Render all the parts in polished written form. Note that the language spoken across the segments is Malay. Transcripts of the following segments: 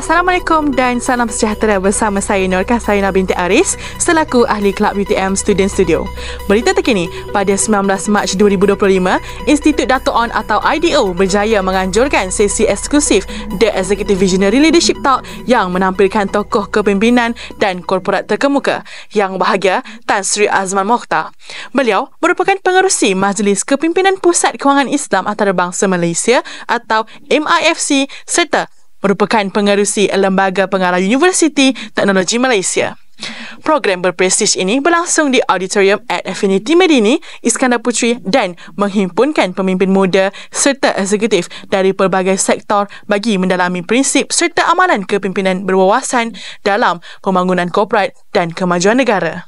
Assalamualaikum dan salam sejahtera bersama saya Nur Kasaina binti Aris selaku ahli Kelab UTM Student Studio. Berita terkini, pada 19 Mac 2025, Institut Dato' On atau IDO berjaya menganjurkan sesi eksklusif The Executive Visionary Leadership Talk yang menampilkan tokoh kepimpinan dan korporat terkemuka. Yang bahagia, Tan Sri Azman Mokhtar. Beliau merupakan pengerusi Majlis Kepimpinan Pusat Kewangan Islam Antarabangsa Malaysia atau MIFC serta merupakan pengerusi Lembaga Pengarah Universiti Teknologi Malaysia. Program berprestij ini berlangsung di Auditorium at Affinity Medini, Iskandar Puteri dan menghimpunkan pemimpin muda serta eksekutif dari pelbagai sektor bagi mendalami prinsip serta amalan kepimpinan berwawasan dalam pembangunan korporat dan kemajuan negara.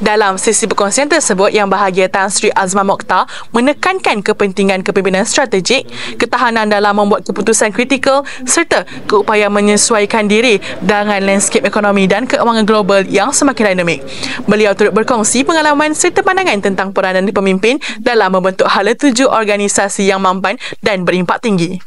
Dalam sesi perkongsian tersebut, Yang Bahagia Tan Sri Azman Mokhtar menekankan kepentingan kepimpinan strategik, ketahanan dalam membuat keputusan kritikal serta keupayaan menyesuaikan diri dengan landscape ekonomi dan keuangan global yang semakin dinamik. Beliau turut berkongsi pengalaman serta pandangan tentang peranan pemimpin dalam membentuk hala tuju organisasi yang mampan dan berimpak tinggi.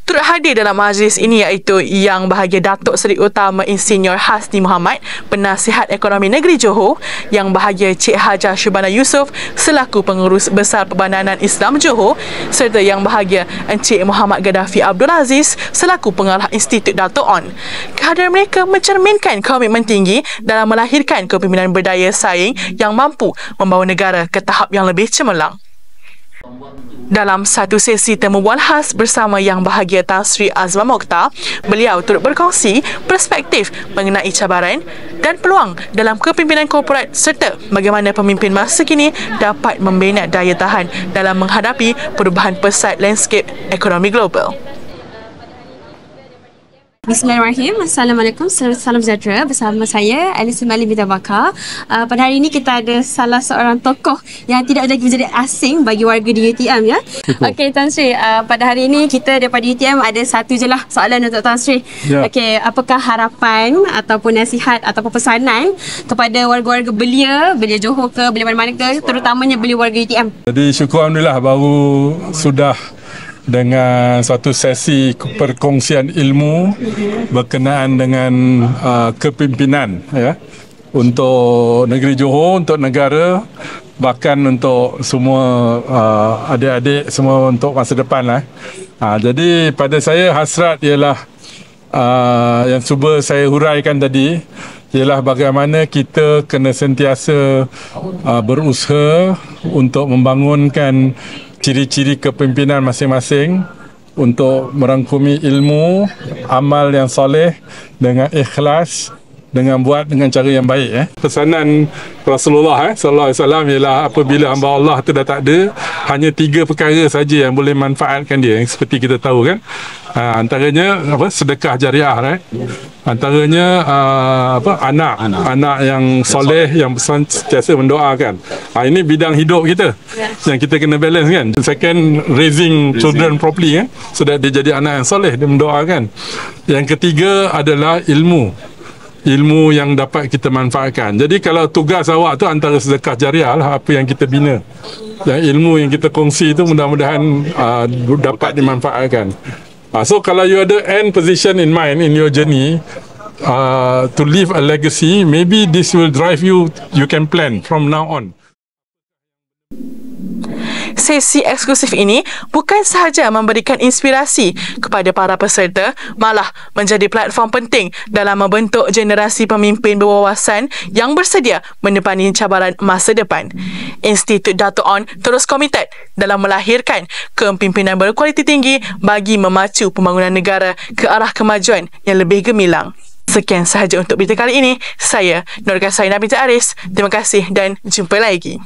Turut hadir dalam majlis ini iaitu Yang Bahagia Datuk Seri Utama Insinyur Hasni Muhammad, Penasihat Ekonomi Negeri Johor, Yang Bahagia Cik Hajah Syubana Yusof selaku Pengurus Besar Perbadanan Islam Johor serta Yang Bahagia Encik Muhammad Gaddafi Abdul Aziz selaku Pengarah Institut Dato' On. Kehadiran mereka mencerminkan komitmen tinggi dalam melahirkan kepimpinan berdaya saing yang mampu membawa negara ke tahap yang lebih cemerlang. Dalam satu sesi temu bual khas bersama Yang Bahagia Tan Sri Azman Mokhtar, beliau turut berkongsi perspektif mengenai cabaran dan peluang dalam kepimpinan korporat serta bagaimana pemimpin masa kini dapat membina daya tahan dalam menghadapi perubahan pesat landscape ekonomi global. Bismillahirrahmanirrahim. Assalamualaikum. Salam sejahtera bersama saya Alisa Mali binti Bakar. Pada hari ini kita ada salah seorang tokoh yang tidak lagi menjadi asing bagi warga di UTM ya. Okey Tan Sri, pada hari ini kita daripada UTM ada satu je lah soalan untuk Tan Sri. Ya. Okey, apakah harapan ataupun nasihat ataupun pesanan kepada warga-warga belia Johor ke belia mana-mana ke, terutamanya belia warga UTM? Jadi syukur alhamdulillah baru sudah dengan satu sesi perkongsian ilmu berkenaan dengan kepimpinan ya, untuk negeri Johor, untuk negara, bahkan untuk semua adik-adik semua untuk masa depan lah. Jadi pada saya hasrat ialah yang cuba saya huraikan tadi ialah bagaimana kita kena sentiasa berusaha untuk membangunkan ciri-ciri kepimpinan masing-masing untuk merangkumi ilmu, amal yang soleh dengan ikhlas, dengan buat dengan cara yang baik. Pesanan Rasulullah sallallahu alaihi wasallam ialah apabila hamba Allah tu dah tak ada, hanya 3 perkara saja yang boleh manfaatkan dia, yang seperti kita tahu kan. Antaranya sedekah jariah, antaranya anak yang soleh yang sentiasa mendoakan. Ini bidang hidup kita yang kita kena balance kan. Second, raising children properly so that dia jadi anak yang soleh, dia mendoakan. Yang ketiga adalah ilmu yang dapat kita manfaatkan. Jadi kalau tugas awak tu antara sedekah jariah lah, apa yang kita bina, dan ilmu yang kita kongsi tu mudah-mudahan dapat dimanfaatkan. So kalau you ada end position in mind in your journey to leave a legacy, maybe this will drive you can plan from now on. Sesi eksklusif ini bukan sahaja memberikan inspirasi kepada para peserta, malah menjadi platform penting dalam membentuk generasi pemimpin berwawasan yang bersedia menepani cabaran masa depan. Institut Dato' On terus komited dalam melahirkan kepimpinan berkualiti tinggi bagi memacu pembangunan negara ke arah kemajuan yang lebih gemilang. Sekian sahaja untuk berita kali ini. Saya Nur Kasaina binti Aris. Terima kasih dan jumpa lagi.